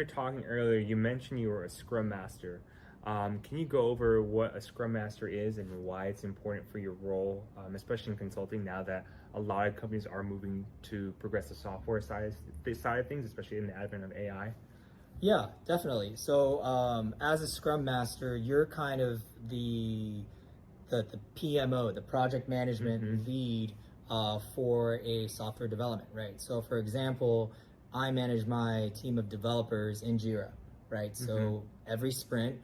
were talking earlier, you mentioned you were a Scrum Master. Can you go over what a Scrum Master is and why it's important for your role, especially in consulting, now that a lot of companies are moving to progress the software side of things, especially in the advent of AI? Yeah, definitely. So as a Scrum Master, you're kind of the PMO, the project management lead for a software development, right? So for example, I manage my team of developers in Jira, right? So every sprint,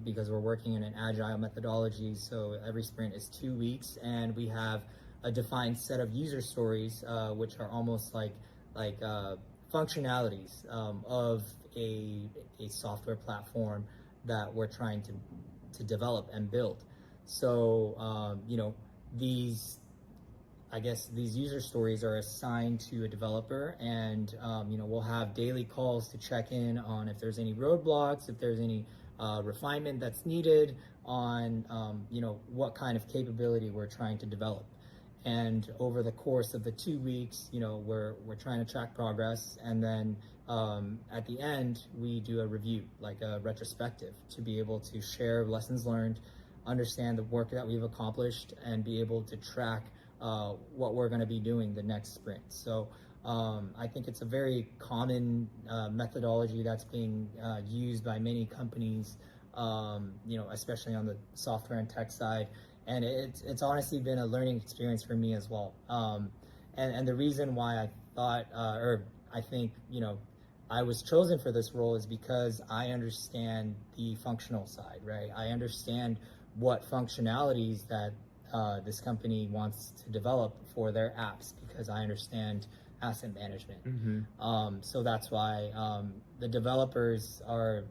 because we're working in an Agile methodology, so every sprint is 2 weeks, and we have a defined set of user stories, which are almost like functionalities of a software platform that we're trying to develop and build. So, these user stories are assigned to a developer, and we'll have daily calls to check in on if there's any roadblocks, if there's any refinement that's needed on what kind of capability we're trying to develop. And over the course of the 2 weeks, we're trying to track progress, and then at the end we do a review, like a retrospective, to be able to share lessons learned, understand the work that we've accomplished, and be able to track what we're going to be doing the next sprint. So I think it's a very common methodology that's being used by many companies, especially on the software and tech side. And it's honestly been a learning experience for me as well. And the reason why I thought, I think, I was chosen for this role is because I understand the functional side, right? I understand what functionalities that this company wants to develop for their apps, because I understand asset management. So that's why the developers are,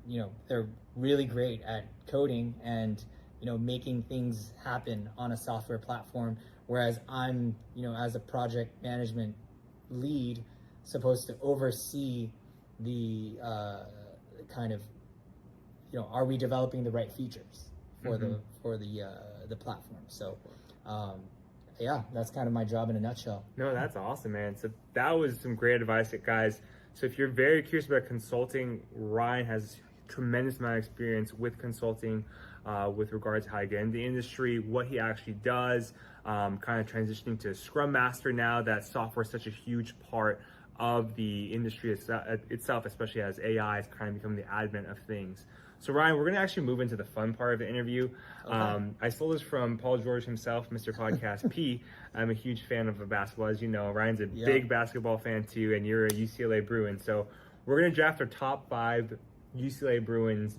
they're really great at coding and making things happen on a software platform, whereas I'm, as a project management lead, supposed to oversee the kind of, are we developing the right features for the platform? So yeah, that's kind of my job in a nutshell. No, that's awesome, man. So that was some great advice, guys. So if you're very curious about consulting, Ryan has a tremendous amount of experience with consulting, with regards to how to get into the industry, what he actually does, kind of transitioning to Scrum Master now that software is such a huge part of the industry itself, especially as AI is kind of becoming the advent of things. So Ryan, we're going to actually move into the fun part of the interview. Okay. I stole this from Paul George himself, Mr. Podcast P. I'm a huge fan of basketball, as you know. Ryan's a big basketball fan too, and you're a UCLA Bruin. So we're going to draft our top 5 UCLA Bruins.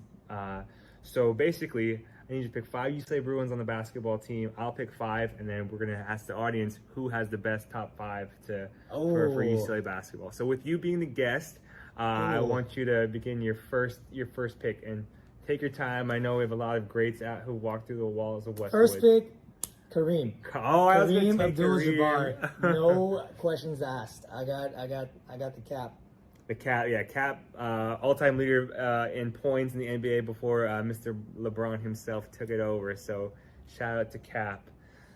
So basically, I need you to pick 5 UCLA Bruins on the basketball team. I'll pick 5, and then we're going to ask the audience who has the best top 5 for UCLA basketball. So with you being the guest, I want you to begin your first pick, and take your time. I know we have a lot of greats who walked through the walls of Westwood. First pick, Kareem. Oh, I was going to take Kareem. No questions asked. I got the cap. The Cap, all-time leader in points in the NBA before Mr. LeBron himself took it over. So shout out to Cap.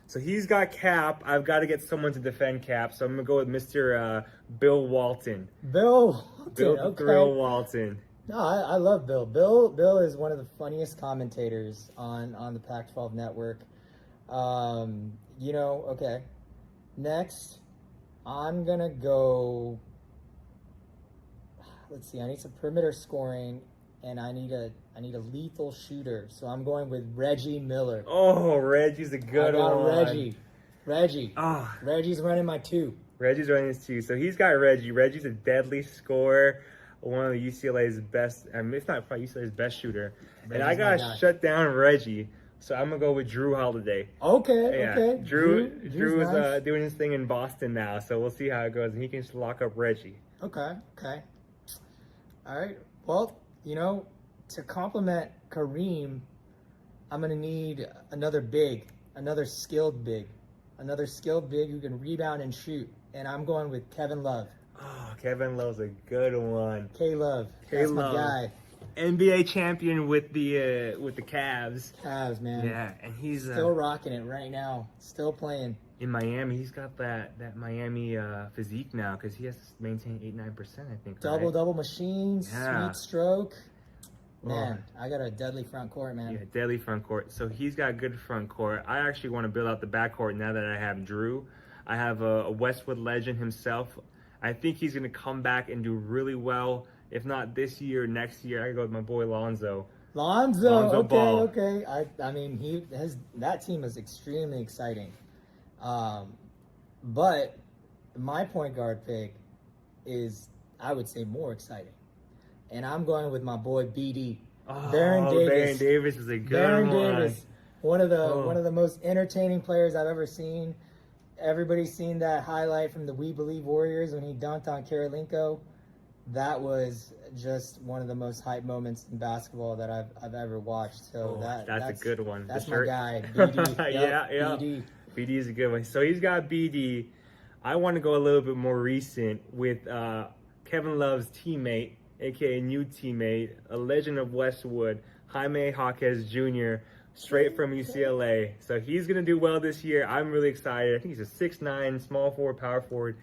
So he's got Cap. I've got to get someone to defend Cap. So I'm gonna go with Mr. Bill Walton. Bill Walton. No, I love Bill. Bill is one of the funniest commentators on the Pac-12 network. Okay. Next, I'm gonna go. Let's see. I need some perimeter scoring, and I need a lethal shooter. So I'm going with Reggie Miller. Oh, Reggie's a good one. Reggie. Oh. Reggie's running my 2. Reggie's running his 2. So he's got Reggie. Reggie's a deadly scorer. One of the UCLA's best, if not probably UCLA's best shooter. Reggie's and I gotta shut down Reggie. So I'm gonna go with Drew Holiday. Okay. Drew is nice. Doing his thing in Boston now. So we'll see how it goes, and he can just lock up Reggie. Okay. All right. Well, to complement Kareem, I'm going to need another skilled big who can rebound and shoot. And I'm going with Kevin Love. Oh, Kevin Love's a good one. K-Love. That's my guy. NBA champion with the Cavs. Cavs, man. Yeah, and he's still rocking it right now. Still playing. in Miami, he's got that Miami physique now because he has to maintain 8-9%, I think. Right? Double machine, Yeah. sweet stroke. Man, I got a deadly front court, man. Yeah, deadly front court. So he's got good front court. I actually want to build out the back court now that I have Drew. I have a Westwood legend himself. I think he's going to come back and do really well. If not this year, next year, I go with my boy Lonzo. Lonzo Ball. okay. I mean, that team is extremely exciting. But my point guard pick is, I would say, more exciting. And I'm going with my boy BD. Oh, Baron Davis. Baron Davis is a good Baron one. Davis, one of the most entertaining players I've ever seen. Everybody's seen that highlight from the We Believe Warriors when he dunked on Karolinko. That was just one of the most hype moments in basketball that I've ever watched. So that's a good one. That's The my shirt. guy, BD. Yeah. BD. BD is a good one. So he's got BD. I want to go a little bit more recent with Kevin Love's teammate, aka new teammate, a legend of Westwood, Jaime Jaquez Jr., straight from UCLA. So he's going to do well this year. I'm really excited. I think he's a 6'9", small forward, power forward.